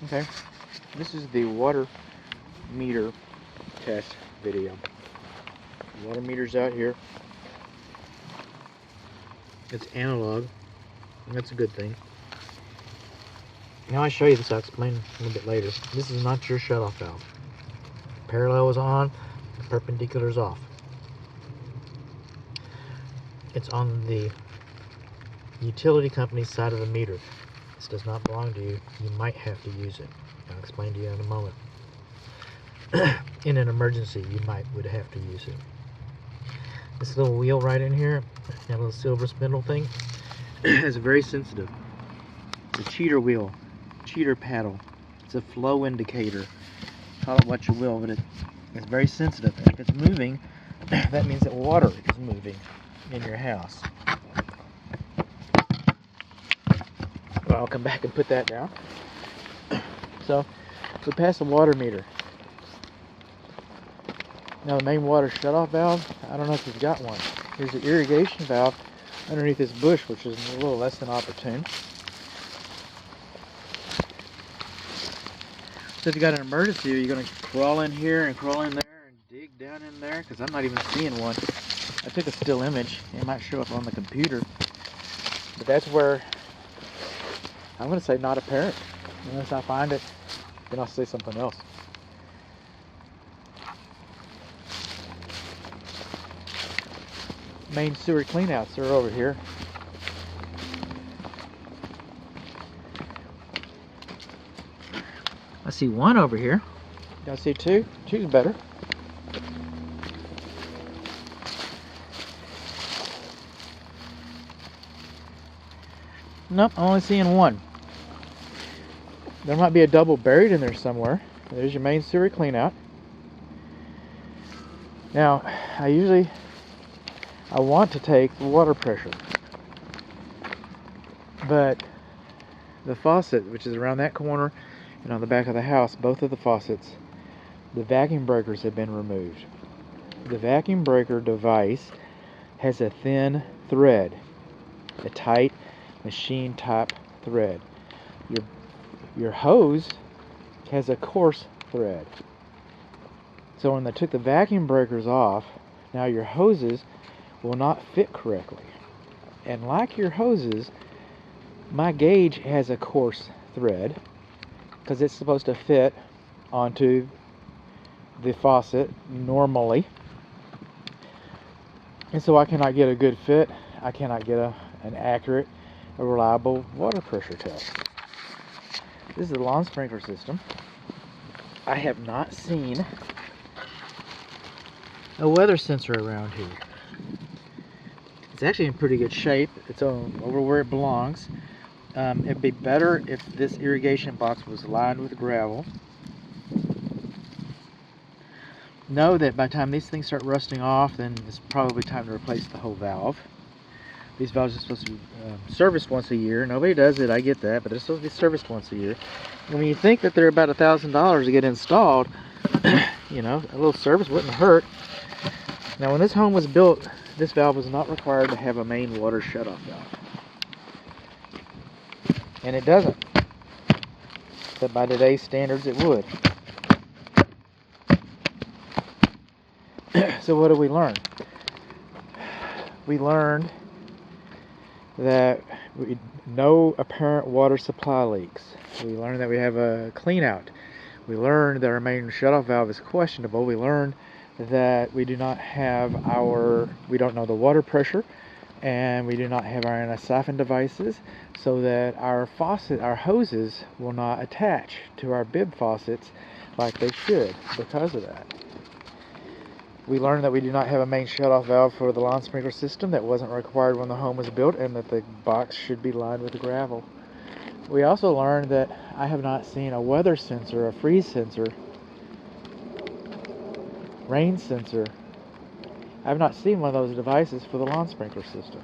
Okay, this is the water meter test video. The water meter's out here. It's analog. That's a good thing. Now I show you this, I'll explain a little bit later. This is not your shutoff valve. Parallel is on, perpendicular is off. It's on the utility company's side of the meter. This does not belong to you. You might have to use it. I'll explain to you in a moment. In an emergency, you would have to use it. This little wheel right in here, that little silver spindle thing, is very sensitive. It's a cheater wheel, cheater paddle. It's a flow indicator. Call it what you will, but it's very sensitive. And if it's moving, that means that water is moving in your house. Well, I'll come back and put that down. So, we pass the water meter. Now the main water shutoff valve, I don't know if you've got one. Here's the irrigation valve underneath this bush, which is a little less than opportune. So if you got an emergency, you're going to crawl in here and crawl in there and dig down in there, because I'm not even seeing one. I took a still image. It might show up on the computer. But that's where, I'm going to say not apparent. Unless I find it, then I'll say something else. Main sewer cleanouts are over here. I see one over here. Y'all see two? Two's better. Nope, I'm only seeing one. There might be a double buried in there somewhere. There's your main sewer cleanout. Now, I want to take the water pressure, but the faucet, which is around that corner and on the back of the house, both of the faucets, the vacuum breakers have been removed. The vacuum breaker device has a thin thread, a tight machine type thread. Your hose has a coarse thread. So when they took the vacuum breakers off, now your hoses will not fit correctly. And like your hoses, my gauge has a coarse thread because it's supposed to fit onto the faucet normally. And so I cannot get a good fit. I cannot get an accurate, a reliable water pressure test. This is the lawn sprinkler system. I have not seen a weather sensor around here. It's actually in pretty good shape. It's over where it belongs. It'd be better if this irrigation box was lined with gravel. Know that by the time these things start rusting off, then it's probably time to replace the whole valve. These valves are supposed to be serviced once a year. Nobody does it, I get that, but they're supposed to be serviced once a year. And when you think that they're about $1,000 to get installed, you know, a little service wouldn't hurt. Now, when this home was built, this valve was not required to have a main water shutoff valve. And it doesn't. But by today's standards, it would. So what did we learn? We learned that no apparent water supply leaks. We learned that we have a clean out. We learned that our main shutoff valve is questionable. We learned that we do not have we don't know the water pressure, and we do not have our anti-siphon devices, so that our hoses will not attach to our bib faucets like they should because of that. We learned that we do not have a main shutoff valve for the lawn sprinkler system. That wasn't required when the home was built, and that the box should be lined with gravel. We also learned that I have not seen a weather sensor, a freeze sensor, rain sensor. I have not seen one of those devices for the lawn sprinkler system.